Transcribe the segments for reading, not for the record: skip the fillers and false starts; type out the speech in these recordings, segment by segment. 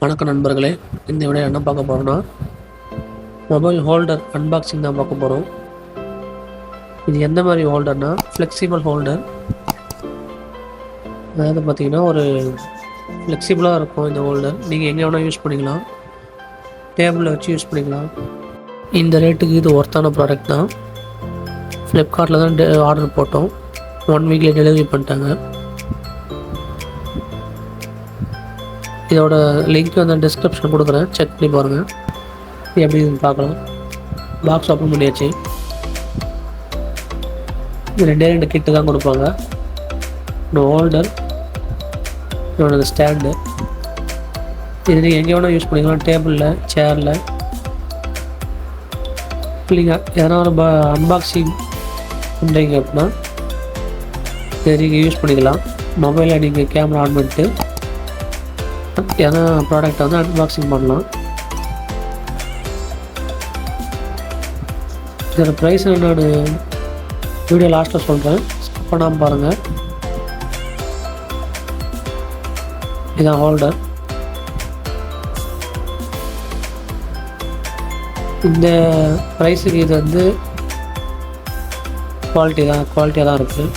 வணக்கம் நண்பர்களே, இந்த வீடியோ என்ன பார்க்க போகிறோன்னா மொபைல் ஹோல்டர் அன்பாக்சிங் தான் பார்க்க போகிறோம். இது எந்த மாதிரி ஹோல்டர்னா ஃப்ளெக்சிபிள் ஹோல்டர். அதாவது பார்த்தீங்கன்னா ஒரு ஃப்ளெக்சிபிளாக இருக்கும் இந்த ஹோல்டர். நீங்கள் எங்கே வேணால் யூஸ் பண்ணிக்கலாம், டேபிளில் வச்சு யூஸ் பண்ணிக்கலாம். இந்த ரேட்டுக்கு இது ஒர்த்தான ப்ராடக்ட் தான். ஃப்ளிப்கார்ட்டில் தான் ஆர்டர் போட்டோம், 1 வீக்கில் டெலிவரி பண்ணிட்டாங்க. இதோட லிங்க் வந்து டிஸ்கிரிப்ஷன் கொடுக்குறேன், செக் பண்ணி பாருங்கள். எப்படி பார்க்கலாம். பாக்ஸ் ஓப்பன் பண்ணியாச்சு. இது 2 கிட்டு தான் கொடுப்பாங்க. இந்த ஹோல்டர், இன்னொன்று ஸ்டாண்டு. இது நீங்கள் எங்கே வேணால் யூஸ் பண்ணிக்கலாம், டேபிளில், சேரில். இல்லைங்க எதனா ஒரு அன்பாக்சிங் பண்ணுறீங்க அப்படின்னா இதை நீங்கள் யூஸ் பண்ணிக்கலாம். மொபைலில் நீங்கள் கேமரா ஆன் பண்ணிட்டு ஏன்னா ப்ராடக்டை வந்து அன்பாக்சிங் பண்ணலாம். இதோட ப்ரைஸ் நான் வீடியோ லாஸ்ட்டில் சொல்கிறேன், ஸ்கிப் பண்ணாமல் பாருங்கள். இதான் ஹோல்டர். இந்த ப்ரைஸுக்கு இது வந்து குவாலிட்டியாக தான் இருக்குது.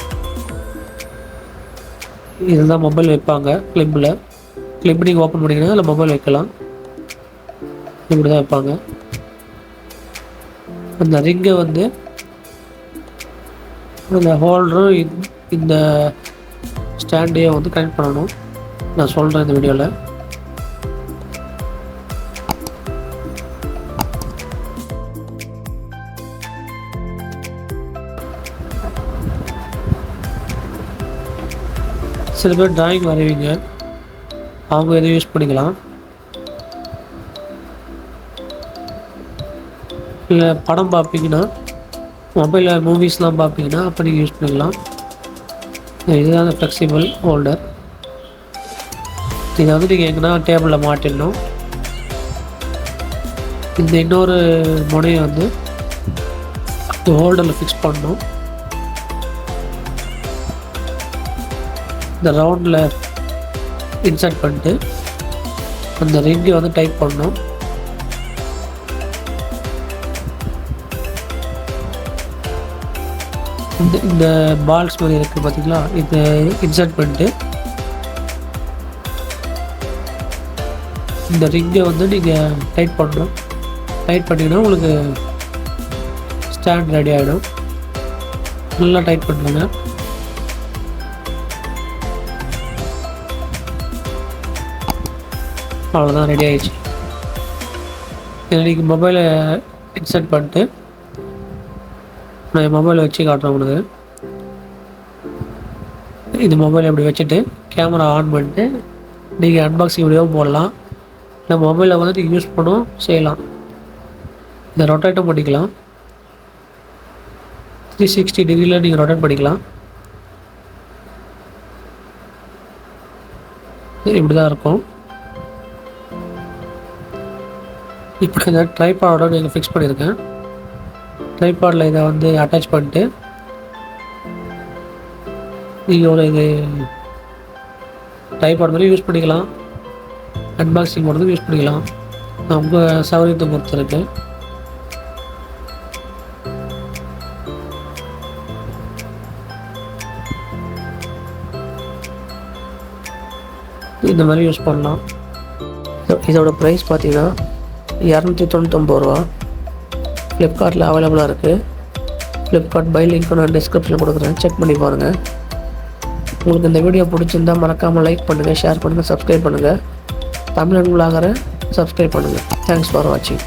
இதுதான் மொபைல் வைப்பாங்க கிளிப்பில். கிளிப் நீங்கள் ஓப்பன் பண்ணிங்கன்னா அதில் மொபைல் வைக்கலாம். இப்படி தான் வைப்பாங்க. அந்த ரிங்கை வந்து அந்த ஹோல்டரும் இந்த ஸ்டாண்டையும் வந்து கனெக்ட் பண்ணணும். நான் சொல்கிறேன் இந்த வீடியோவில். சில பேர் டிராயிங் வரைவீங்க, அவங்க எதுவும் யூஸ் பண்ணிக்கலாம். இல்லை படம் பார்ப்பீங்கன்னா, மொபைலில் மூவிஸ்லாம் பார்ப்பீங்கன்னா அப்போ நீங்கள் யூஸ் பண்ணிக்கலாம். இதுதான் ஃப்ளெக்சிபிள் ஹோல்டர். இதை வந்து நீங்கள் எங்கன்னா டேபிளில் மாட்டிடணும். இந்த இன்னொரு முனையை வந்து இந்த ஹோல்டரில் ஃபிக்ஸ் பண்ணணும். இந்த ரவுண்டில் இன்சர்ட் பண்ணிட்டு அந்த ரிங்கை வந்து டைப் பண்ணணும். இந்த பால்ஸ் மாதிரி இருக்குது பார்த்தீங்களா, இதை இன்சர்ட் பண்ணிட்டு இந்த ரிங்கை வந்து நீங்கள் டைட் பண்ணணும். டைட் பண்ணிங்கன்னா உங்களுக்கு ஸ்டாண்ட் ரெடி ஆகிடும். நல்லா டைட் பண்ணுங்க. அவ்வளோதான், ரெடி ஆகிடுச்சு. இதில் நீங்கள் மொபைலை இன்சர்ட் பண்ணிட்டு நான் என் மொபைலை வச்சு காட்டுறேன் உங்களுக்கு. இந்த மொபைலை அப்படி வச்சுட்டு கேமரா ஆன் பண்ணிட்டு நீங்கள் அன்பாக்சிங் வீடியோவும் போடலாம். இல்லை மொபைலை வந்து நீங்கள் யூஸ் பண்ணவும் செய்யலாம். இதை ரொட்டேட்டும் பண்ணிக்கலாம். 360 டிகிரியில் நீங்கள் ரொட்டேட் பண்ணிக்கலாம். இப்படி தான் இருக்கும். இப்போ இந்த ட்ரைபாடோட நீங்கள் ஃபிக்ஸ் பண்ணியிருக்கேன். ட்ரைபாடில் இதை வந்து அட்டாச் பண்ணிட்டு நீங்கள் ஒரு இது ட்ரைபாட் மாதிரி யூஸ் பண்ணிக்கலாம், அன்பாக்சிங் பண்ணுறதுக்கு யூஸ் பண்ணிக்கலாம். உங்கள் சௌகரியத்தை பொறுத்து இருக்கு. இந்த மாதிரி யூஸ் பண்ணலாம். இதோட ப்ரைஸ் பார்த்தீங்கன்னா 299 ரூபா. ஃப்ளிப்கார்ட்டில் அவைலபிளாக இருக்குது. ஃப்ளிப்கார்ட் பை லிங்க் நான் டிஸ்கிரிப்ஷனில் கொடுக்குறேன், செக் பண்ணி பாருங்கள். உங்களுக்கு இந்த வீடியோ பிடிச்சிருந்தால் மறக்காமல் லைக் பண்ணுங்கள், ஷேர் பண்ணுங்கள், சப்ஸ்கிரைப் பண்ணுங்கள். தமிழன் விலாகரை சப்ஸ்கிரைப் பண்ணுங்கள். தேங்க்ஸ் ஃபார் வாட்சிங்.